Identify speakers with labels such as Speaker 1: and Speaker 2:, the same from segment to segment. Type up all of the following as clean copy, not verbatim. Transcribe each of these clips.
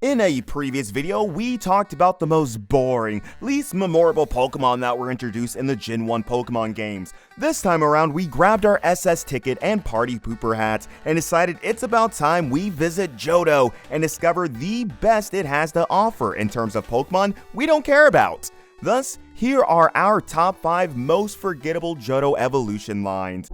Speaker 1: In a previous video, we talked about the most boring, least memorable Pokemon that were introduced in the Gen 1 Pokemon games. This time around, we grabbed our SS ticket and party pooper hats and decided it's about time we visit Johto and discover the best it has to offer in terms of Pokemon we don't care about. Thus, here are our top 5 most forgettable Johto evolution lines.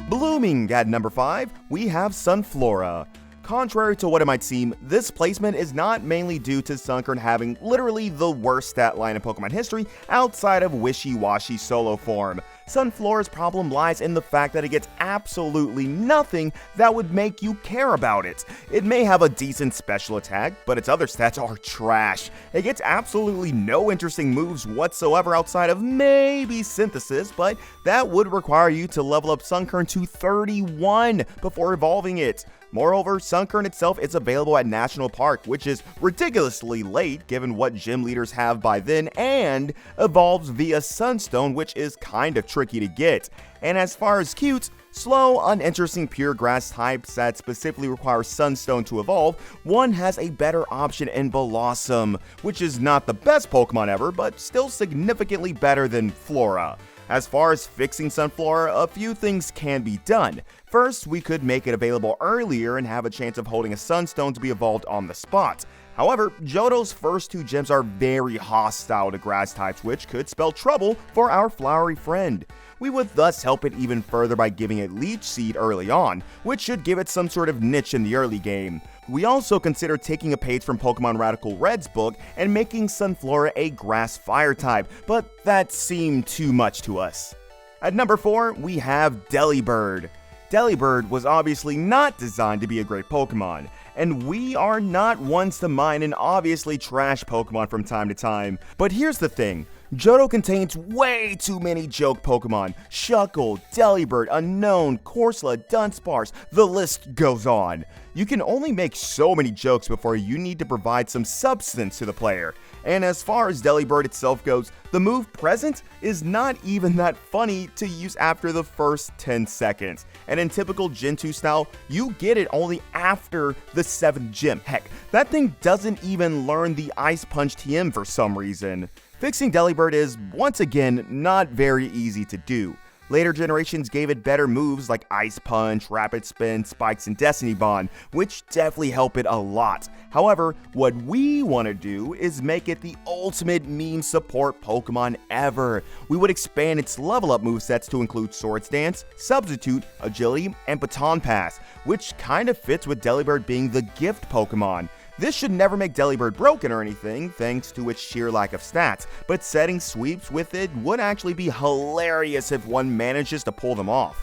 Speaker 1: Blooming at number 5, we have Sunflora. Contrary to what it might seem, this placement is not mainly due to Sunkern having literally the worst stat line in Pokemon history outside of wishy-washy solo form. Sunflora's problem lies in the fact that it gets absolutely nothing that would make you care about it. It may have a decent special attack, but its other stats are trash. It gets absolutely no interesting moves whatsoever outside of maybe Synthesis, but that would require you to level up Sunkern to 31 before evolving it. Moreover, Sunkern itself is available at National Park, which is ridiculously late given what gym leaders have by then, and evolves via Sunstone, which is kind of tricky to get. And as far as cute, slow, uninteresting pure grass types that specifically require Sunstone to evolve, one has a better option in Blossom, which is not the best Pokemon ever, but still significantly better than Flora. As far as fixing Sunflora, a few things can be done. First, we could make it available earlier and have a chance of holding a Sunstone to be evolved on the spot. However, Johto's first 2 gyms are very hostile to grass types, which could spell trouble for our flowery friend. We would thus help it even further by giving it Leech Seed early on, which should give it some sort of niche in the early game. We also considered taking a page from Pokemon Radical Red's book and making Sunflora a grass fire type, but that seemed too much to us. At number 4, we have Delibird. Delibird was obviously not designed to be a great Pokemon, and we are not ones to mind an obviously trash Pokemon from time to time. But here's the thing. Johto contains way too many joke Pokemon. Shuckle, Delibird, Unknown, Corsola, Dunsparce, the list goes on. You can only make so many jokes before you need to provide some substance to the player. And as far as Delibird itself goes, the move Present is not even that funny to use after the first 10 seconds. And in typical Gen 2 style, you get it only after the 7th gym. Heck, that thing doesn't even learn the Ice Punch TM for some reason. Fixing Delibird is, once again, not very easy to do. Later generations gave it better moves like Ice Punch, Rapid Spin, Spikes, and Destiny Bond, which definitely help it a lot. However, what we want to do is make it the ultimate meme support Pokemon ever. We would expand its level up movesets to include Swords Dance, Substitute, Agility, and Baton Pass, which kind of fits with Delibird being the gift Pokemon. This should never make Delibird broken or anything, thanks to its sheer lack of stats, but setting sweeps with it would actually be hilarious if one manages to pull them off.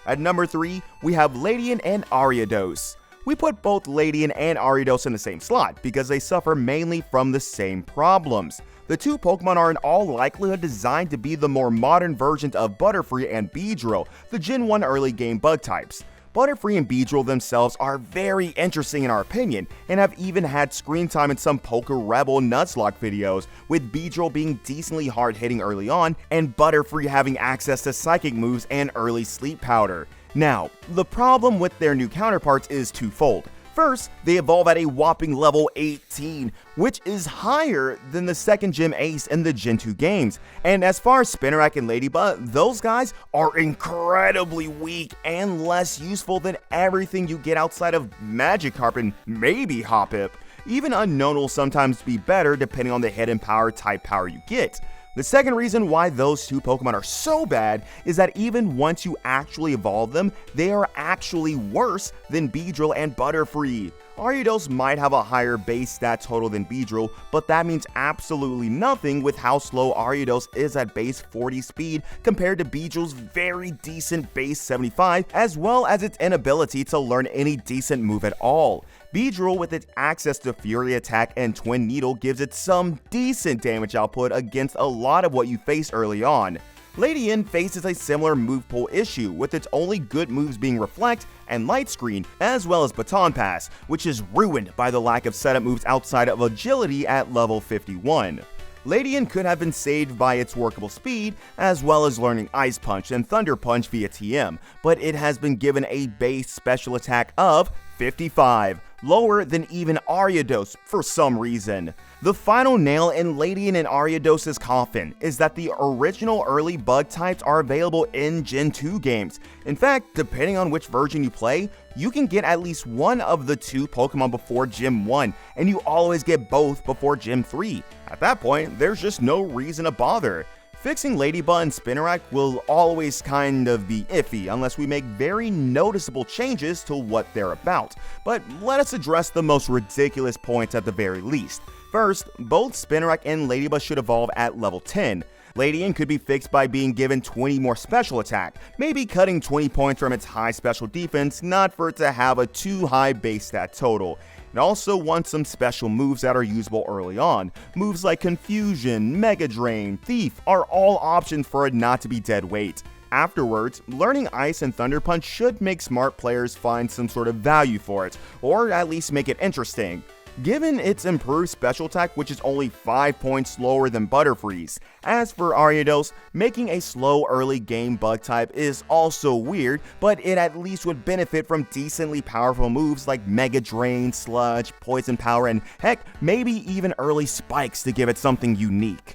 Speaker 1: At number 3, we have Ladian and Ariados. We put both Ladian and Ariados in the same slot because they suffer mainly from the same problems. The 2 Pokemon are in all likelihood designed to be the more modern versions of Butterfree and Beedrill, the Gen 1 early game bug types. Butterfree and Beedrill themselves are very interesting in our opinion, and have even had screen time in some Poke Rebel Nuzlocke videos, with Beedrill being decently hard-hitting early on, and Butterfree having access to Psychic moves and early Sleep Powder. Now, the problem with their new counterparts is twofold. First, they evolve at a whopping level 18, which is higher than the 2nd Gym Ace in the Gen 2 games. And as far as Spinarak and Ladybug, those guys are incredibly weak and less useful than everything you get outside of Magikarp and maybe Hoppip. Even Unknown will sometimes be better depending on the hidden power type power you get. The second reason why those 2 Pokemon are so bad is that even once you actually evolve them, they are actually worse than Beedrill and Butterfree. Ariados might have a higher base stat total than Beedrill, but that means absolutely nothing with how slow Ariados is at base 40 speed compared to Beedrill's very decent base 75, as well as its inability to learn any decent move at all. Beedrill, with its access to Fury Attack and Twin Needle, gives it some decent damage output against a lot of what you face early on. Ladian faces a similar move pool issue, with its only good moves being Reflect and Light Screen, as well as Baton Pass, which is ruined by the lack of setup moves outside of Agility at level 51. Ladian could have been saved by its workable speed, as well as learning Ice Punch and Thunder Punch via TM, but it has been given a base special attack of 55, lower than even Ariados for some reason. The final nail in Ladian and Ariados' coffin is that the original early bug types are available in Gen 2 games. In fact, depending on which version you play, you can get at least one of the two Pokemon before Gym 1, and you always get both before Gym 3. At that point, there's just no reason to bother. Fixing Ladybug and Spinarak will always kind of be iffy unless we make very noticeable changes to what they're about, but let us address the most ridiculous points at the very least. First, both Spinarak and Ladybug should evolve at level 10. Ladian could be fixed by being given 20 more special attack, maybe cutting 20 points from its high special defense, not for it to have a too high base stat total. It also wants some special moves that are usable early on. Moves like Confusion, Mega Drain, Thief are all options for it not to be dead weight. Afterwards, learning Ice and Thunder Punch should make smart players find some sort of value for it, or at least make it interesting. Given its improved special attack, which is only 5 points slower than Butterfree's. As for Ariados, making a slow early game bug type is also weird, but it at least would benefit from decently powerful moves like Mega Drain, Sludge, Poison Power, and heck, maybe even early spikes to give it something unique.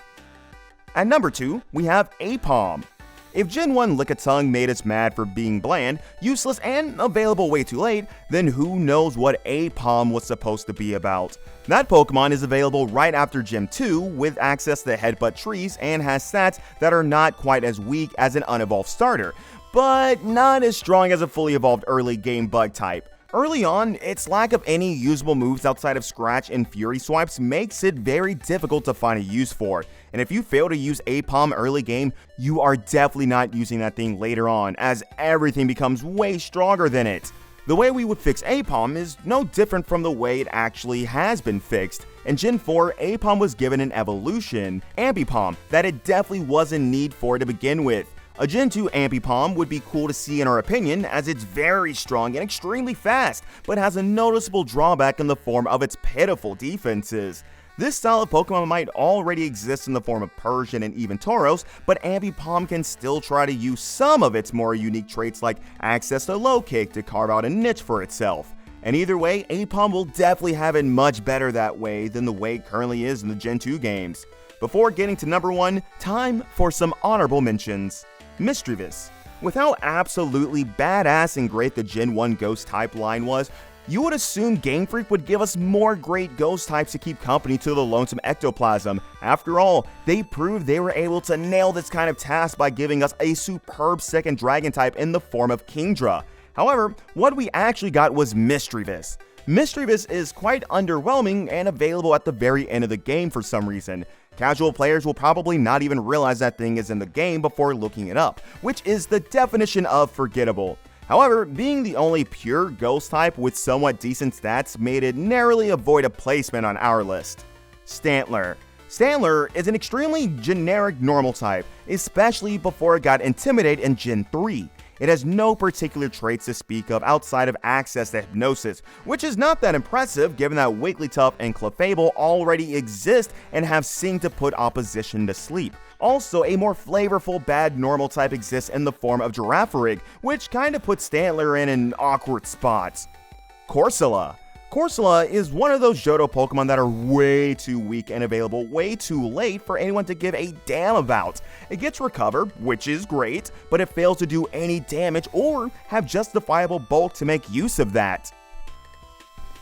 Speaker 1: At number 2, we have Aipom. If Gen 1 Lickitung made us mad for being bland, useless, and available way too late, then who knows what Aipom was supposed to be about. That Pokemon is available right after Gen 2 with access to Headbutt trees and has stats that are not quite as weak as an unevolved starter, but not as strong as a fully evolved early game bug type. Early on, its lack of any usable moves outside of Scratch and Fury swipes makes it very difficult to find a use for, and if you fail to use Aipom early game, you are definitely not using that thing later on, as everything becomes way stronger than it. The way we would fix Aipom is no different from the way it actually has been fixed. In Gen 4, Aipom was given an evolution, Ambipom, that it definitely was in need for to begin with. A Gen 2 Ambipom would be cool to see in our opinion, as it's very strong and extremely fast, but has a noticeable drawback in the form of its pitiful defenses. This style of Pokemon might already exist in the form of Persian and even Tauros, but Ambipom can still try to use some of its more unique traits like access to Low Kick to carve out a niche for itself. And either way, Aipom will definitely have it much better that way than the way it currently is in the Gen 2 games. Before getting to number 1, time for some honorable mentions. Misdreavus. With how absolutely badass and great the Gen 1 Ghost type line was, you would assume Game Freak would give us more great Ghost types to keep company to the lonesome Ectoplasm. After all, they proved they were able to nail this kind of task by giving us a superb second Dragon type in the form of Kingdra. However, what we actually got was Misdreavus. Misdreavus is quite underwhelming and available at the very end of the game for some reason. Casual players will probably not even realize that thing is in the game before looking it up, which is the definition of forgettable. However, being the only pure Ghost type with somewhat decent stats made it narrowly avoid a placement on our list. Stantler. Stantler is an extremely generic normal type, especially before it got Intimidate in Gen 3. It has no particular traits to speak of outside of access to Hypnosis, which is not that impressive given that Wigglytuff and Clefable already exist and have Sing to put opposition to sleep. Also, a more flavorful bad normal type exists in the form of Girafarig, which kinda puts Stantler in an awkward spot. Corsola. Corsola is one of those Jhoto Pokemon that are way too weak and available way too late for anyone to give a damn about. It gets Recover, which is great, but it fails to do any damage or have justifiable bulk to make use of that.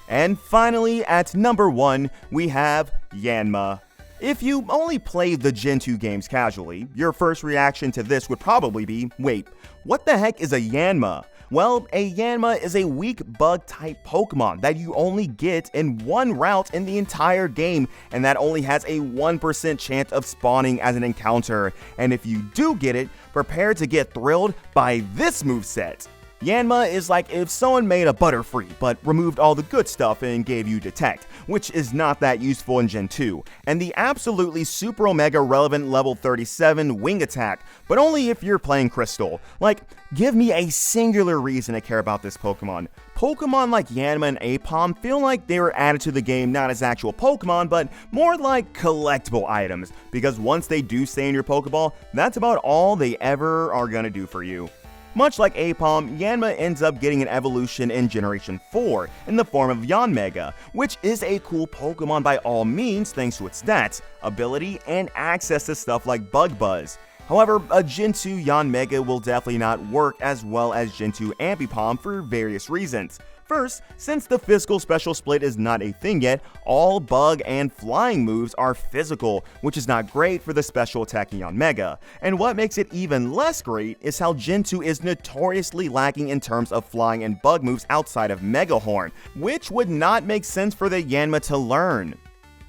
Speaker 1: And finally, at number 1, we have Yanma. If you only played the Gen 2 games casually, your first reaction to this would probably be, wait, what the heck is a Yanma? Well, a Yanma is a weak bug-type Pokemon that you only get in one route in the entire game, and that only has a 1% chance of spawning as an encounter. And if you do get it, prepare to get thrilled by this moveset. Yanma is like if someone made a Butterfree, but removed all the good stuff and gave you Detect, which is not that useful in Gen 2, and the absolutely super omega relevant level 37 Wing Attack, but only if you're playing Crystal. Like, give me a singular reason to care about this Pokemon. Pokemon like Yanma and Aipom feel like they were added to the game not as actual Pokemon, but more like collectible items, because once they do stay in your Pokeball, that's about all they ever are gonna do for you. Much like Aipom, Yanma ends up getting an evolution in Generation 4 in the form of Yanmega, which is a cool Pokemon by all means thanks to its stats, ability, and access to stuff like Bug Buzz. However, a Gen 2 Yanmega will definitely not work as well as Gen 2 Ambipom for various reasons. First, since the physical special split is not a thing yet, all bug and flying moves are physical, which is not great for the special attacking Yanmega. And what makes it even less great is how Gen 2 is notoriously lacking in terms of flying and bug moves outside of Mega Horn, which would not make sense for the Yanma to learn.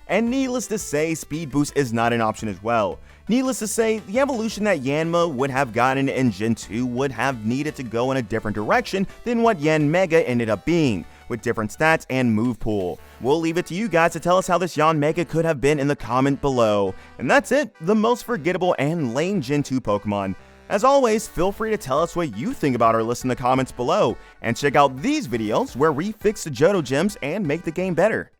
Speaker 1: And needless to say, Speed Boost is not an option as well. Needless to say, the evolution that Yanma would have gotten in Gen 2 would have needed to go in a different direction than what Yanmega ended up being, with different stats and move pool. We'll leave it to you guys to tell us how this Yanmega could have been in the comment below. And that's it, the most forgettable and lame Gen 2 Pokemon. As always, feel free to tell us what you think about our list in the comments below, and check out these videos where we fix the Johto gems and make the game better.